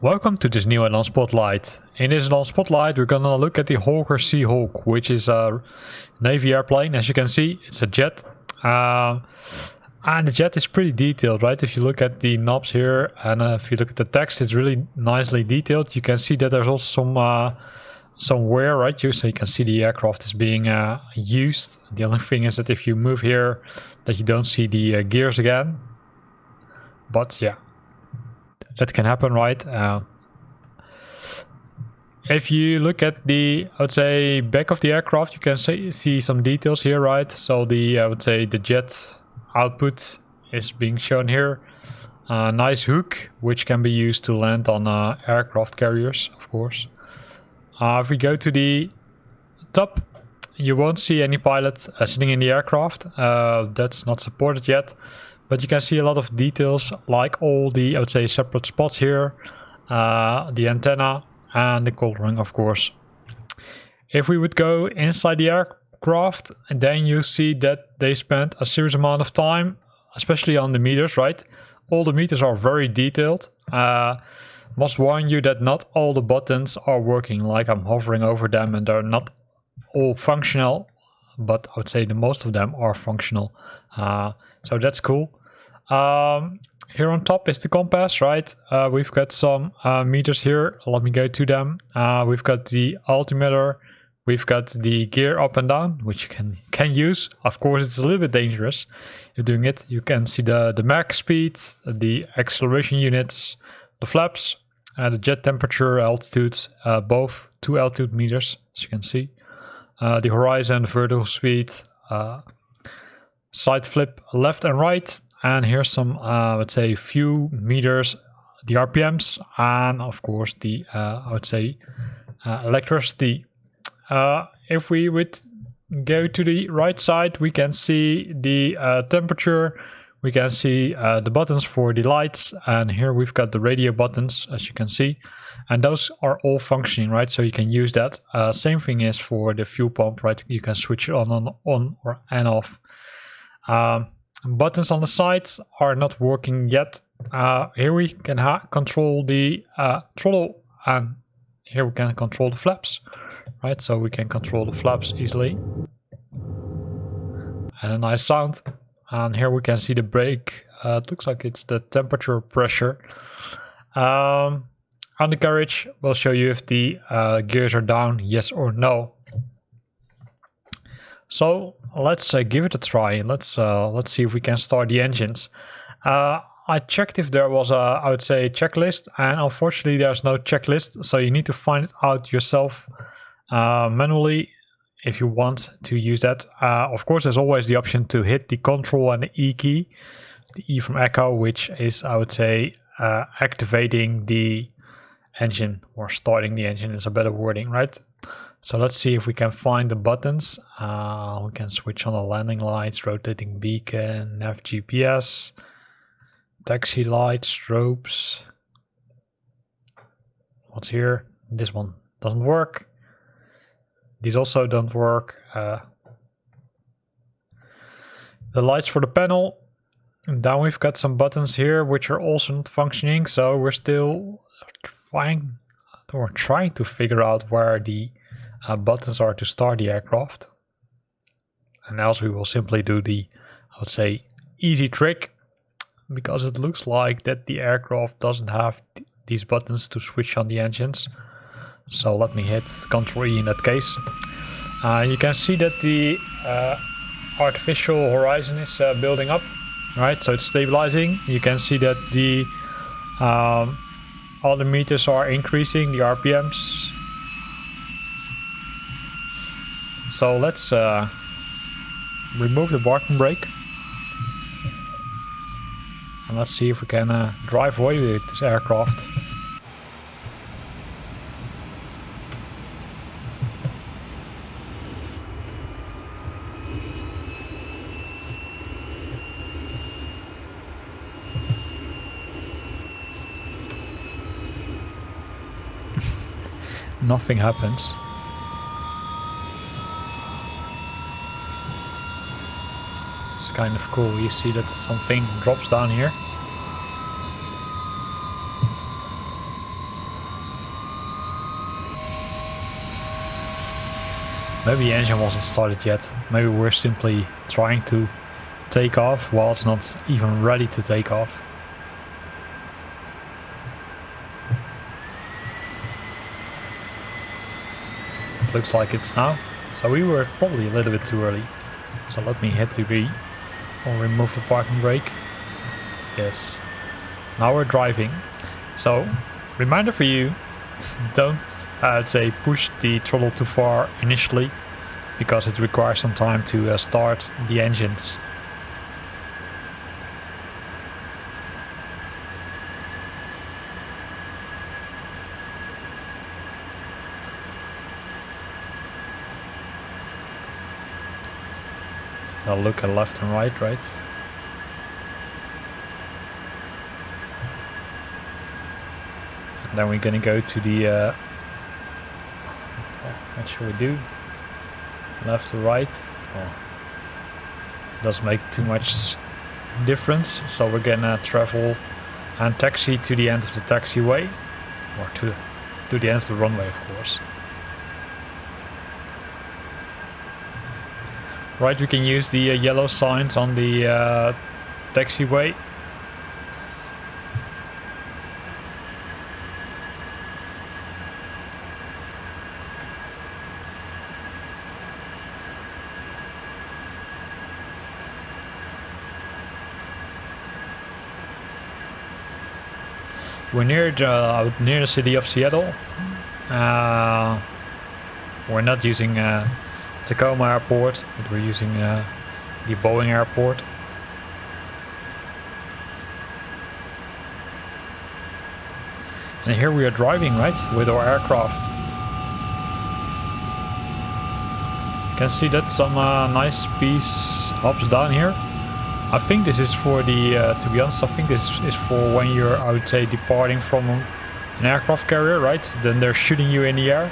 Welcome to this new Addon Spotlight. In this Addon Spotlight we're gonna look at the Hawker Seahawk, which is a Navy airplane. As you can see, it's a jet. And the jet is pretty detailed, right? If you look at the knobs here and if you look at the text, it's really nicely detailed. You can see that there's also some wear, right? So you can see the aircraft is being used. The only thing is that if you move here, that you don't see the gears again. But yeah, that can happen, right? If you look at the, I would say, back of the aircraft, you can see some details here, right? So the, I would say, the jet output is being shown here. A nice hook, which can be used to land on aircraft carriers, of course. If we go to the top, you won't see any pilot sitting in the aircraft. That's not supported yet. But you can see a lot of details, like all the, I would say, separate spots here. The antenna and the coloring, of course. If we would go inside the aircraft, and then you see that they spent a serious amount of time, especially on the meters, right? All the meters are very detailed. Must warn you that not all the buttons are working, like I'm hovering over them and they're not all functional, but I would say the most of them are functional. So that's cool. Here on top is the compass, right? We've got some meters here. Let me go to them. We've got the altimeter. We've got the gear up and down, which you can use. Of course, it's a little bit dangerous if doing it. You can see the Mach speed, the acceleration units, the flaps, the jet temperature, altitudes, both 2 altitude meters, as you can see. The horizon, vertical speed, side flip left and right. And here's some, let's say, few meters, the RPMs, and of course the, I would say, electricity. If we would go to the right side, we can see the temperature, we can see the buttons for the lights, and here we've got the radio buttons, as you can see. And those are all functioning, right? So you can use that. Same thing is for the fuel pump, right? You can switch it on or and off. Buttons on the sides are not working yet. Here we can control the throttle, and here we can control the flaps, right? So we can control the flaps easily. And a nice sound. And here we can see the brake. It looks like it's the temperature pressure. Undercarriage will show you if the gears are down, yes or no. So let's give it a try. Let's see if we can start the engines. I checked if there was a, I would say, checklist, and unfortunately there's no checklist. So you need to find it out yourself manually if you want to use that. Of course, there's always the option to hit the Control and the E key, the E from Echo, which is, I would say, activating the engine, or starting the engine is a better wording, right? So let's see if we can find the buttons. We can switch on the landing lights, rotating beacon, nav GPS, taxi lights, strobes. What's here? This one doesn't work. These also don't work. The lights for the panel. And down we've got some buttons here which are also not functioning. So we're still trying to figure out where the buttons are to start the aircraft. And else we will simply do the, I would say, easy trick, because it looks like that the aircraft doesn't have these buttons to switch on the engines. So let me hit Ctrl E in that case. You can see that the artificial horizon is building up, right? So it's stabilizing. You can see that the all the meters are increasing, the RPMs. So let's remove the parking brake. And let's see if we can drive away with this aircraft. Nothing happens. is kind of cool. You see that something drops down here. Maybe the engine wasn't started yet. Maybe we're simply trying to take off while it's not even ready to take off. It looks like it's now. So we were probably a little bit too early. So let me hit the B or remove the parking brake. Yes. Now we're driving. So reminder for you, don't say push the throttle too far initially, because it requires some time to start the engines. I'll look at left and right, right? And then we're gonna go to the what should we do? Left or right? Oh, doesn't make too much difference. So we're gonna travel and taxi to the end of the taxiway, or to the end of the runway, of course. Right, we can use the yellow signs on the taxiway. We're near the city of Seattle. We're not using Tacoma Airport, but we're using the Boeing Airport. And here we are driving, right, with our aircraft. You can see that some nice piece hops down here. I think this is for the, to be honest, I think this is for when you're, I would say, departing from an aircraft carrier, right? Then they're shooting you in the air.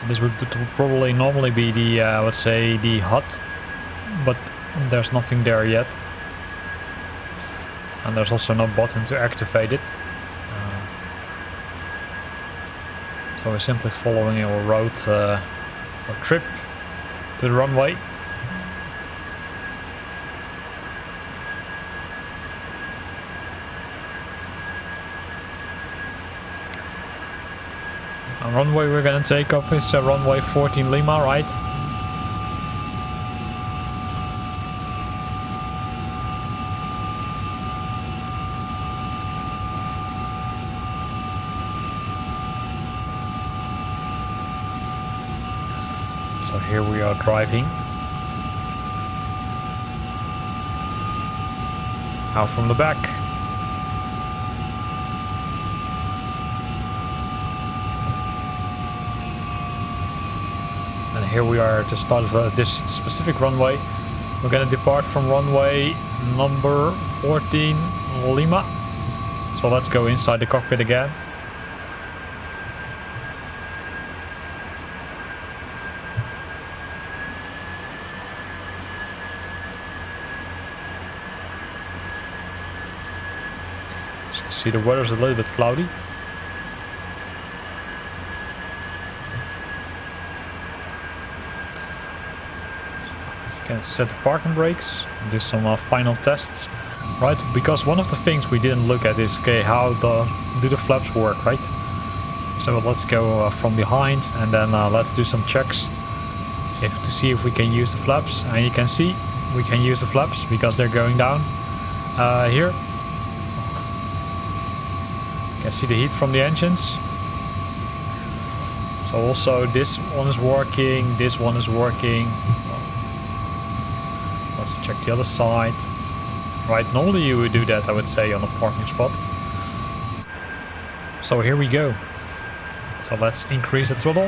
This would probably normally be the, I would say, the HUD, but there's nothing there yet. And there's also no button to activate it. So we're simply following our route or trip to the runway. And runway we're gonna take off is runway 14 Lima, right? So here we are driving. Out from the back. And here we are at the start of this specific runway. We're gonna depart from runway number 14 Lima. So let's go inside the cockpit again. See, the weather's a little bit cloudy. So you can set the parking brakes and do some final tests, right? Because one of the things we didn't look at is, okay, how do the flaps work, right? So let's go from behind and then let's do some checks to see if we can use the flaps. And you can see we can use the flaps because they're going down here. You can see the heat from the engines. So also this one is working, this one is working. Let's check the other side. Right, normally you would do that, I would say, on a parking spot. So here we go. So let's increase the throttle.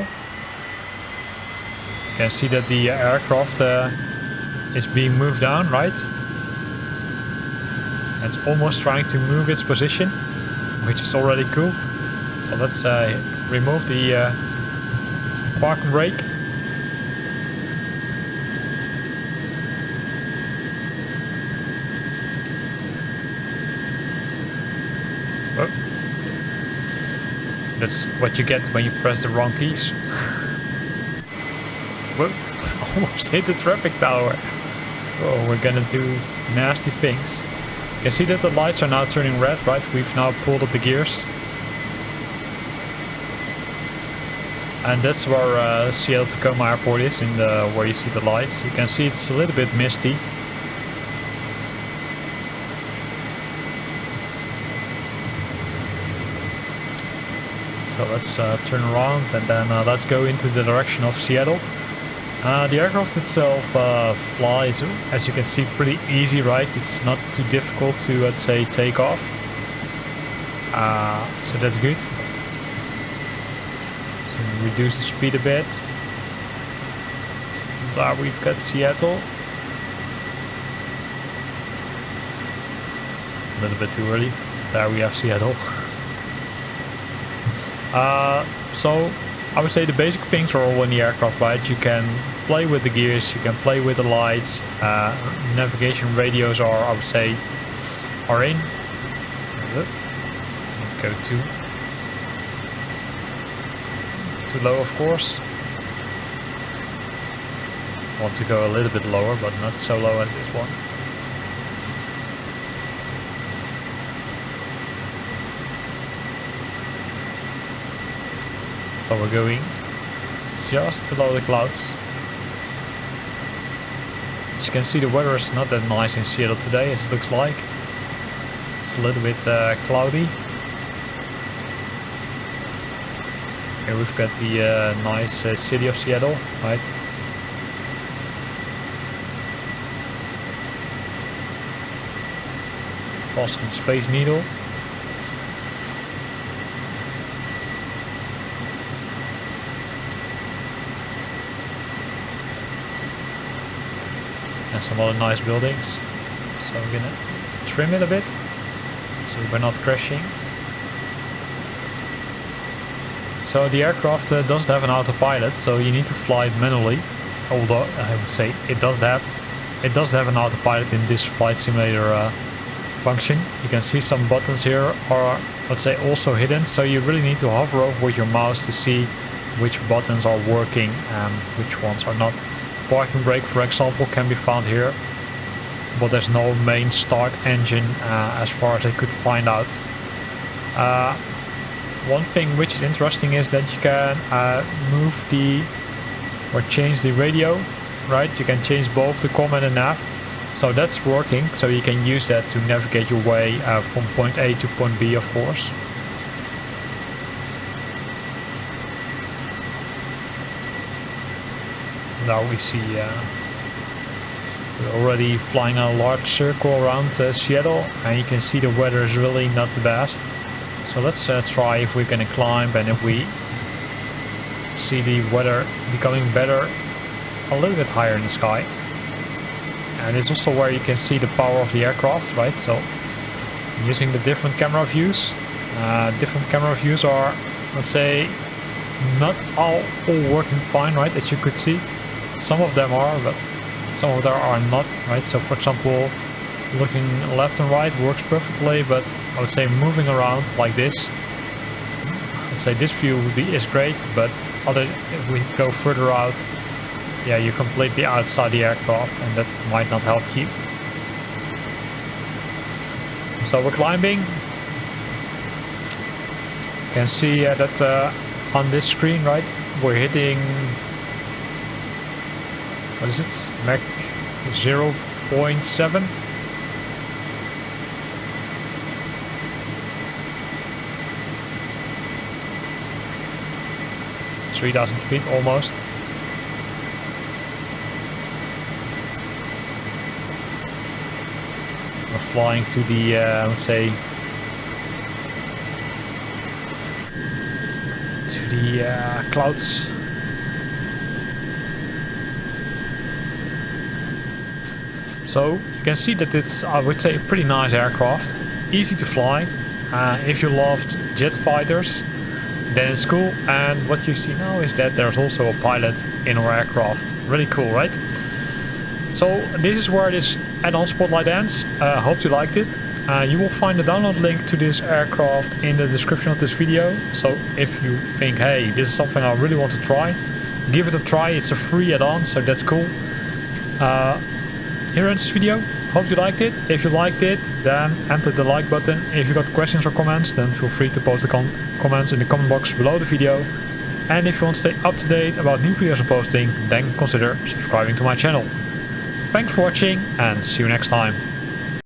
You can see that the aircraft is being moved down, right? It's almost trying to move its position, which is already cool. So let's remove the parking brake. That's what you get when you press the wrong keys. Whoa, almost hit the traffic tower. Oh, we're gonna do nasty things. You can see that the lights are now turning red, right? We've now pulled up the gears. And that's where Seattle Tacoma Airport is, in the where you see the lights. You can see it's a little bit misty. So let's turn around and then let's go into the direction of Seattle. The aircraft itself flies, as you can see, pretty easy, right? It's not too difficult to, let's say, take off. So that's good. So reduce the speed a bit. There we've got Seattle. A little bit too early. There we have Seattle. So I would say the basic things are all in the aircraft, right? You can play with the gears, you can play with the lights, navigation radios are, I would say, are in. Let's go too low, of course. Want to go a little bit lower, but not so low as this one. So we're going just below the clouds. As you can see, the weather is not that nice in Seattle today, as it looks like. It's a little bit cloudy. Here we've got the nice city of Seattle, right? Boston Space Needle. And some other nice buildings. So we're gonna trim it a bit so we're not crashing. So the aircraft doesn't have an autopilot, so you need to fly it manually. Although I would say it does have an autopilot in this flight simulator function. You can see some buttons here are, let's say, also hidden, so you really need to hover over with your mouse to see which buttons are working and which ones are not. Parking brake, for example, can be found here, but there's no main start engine as far as I could find out. One thing which is interesting is that you can move or change the radio, right? You can change both the comm and the nav, so that's working. So you can use that to navigate your way from point A to point B, of course. Now we see we're already flying a large circle around Seattle, and you can see the weather is really not the best. So let's try if we're gonna climb, and if we see the weather becoming better a little bit higher in the sky. And it's also where you can see the power of the aircraft, right? So using the different camera views. Different camera views are, let's say, not all working fine, right? As you could see. Some of them are, but some of them are not, right? So for example, looking left and right works perfectly, but I would say moving around like this, let's say this view is great, but if we go further out, yeah, you're completely outside the aircraft, and that might not help you. So we're climbing. You can see that on this screen, right, we're hitting, what is it, Mach 0.7. (3,000 feet almost). We're flying to the, let's say, to the clouds. So you can see that it's, I would say, a pretty nice aircraft, easy to fly. If you loved jet fighters, then it's cool. And what you see now is that there's also a pilot in our aircraft. Really cool, right? So this is where this add-on spotlight ends. Hope you liked it. You will find the download link to this aircraft in the description of this video. So if you think, hey, this is something I really want to try, give it a try. It's a free add-on, so that's cool. Here ends this video. Hope you liked it. If you liked it, then enter the like button. If you got questions or comments, then feel free to post the comments in the comment box below the video. And if you want to stay up to date about new videos I'm posting, then consider subscribing to my channel. Thanks for watching and see you next time.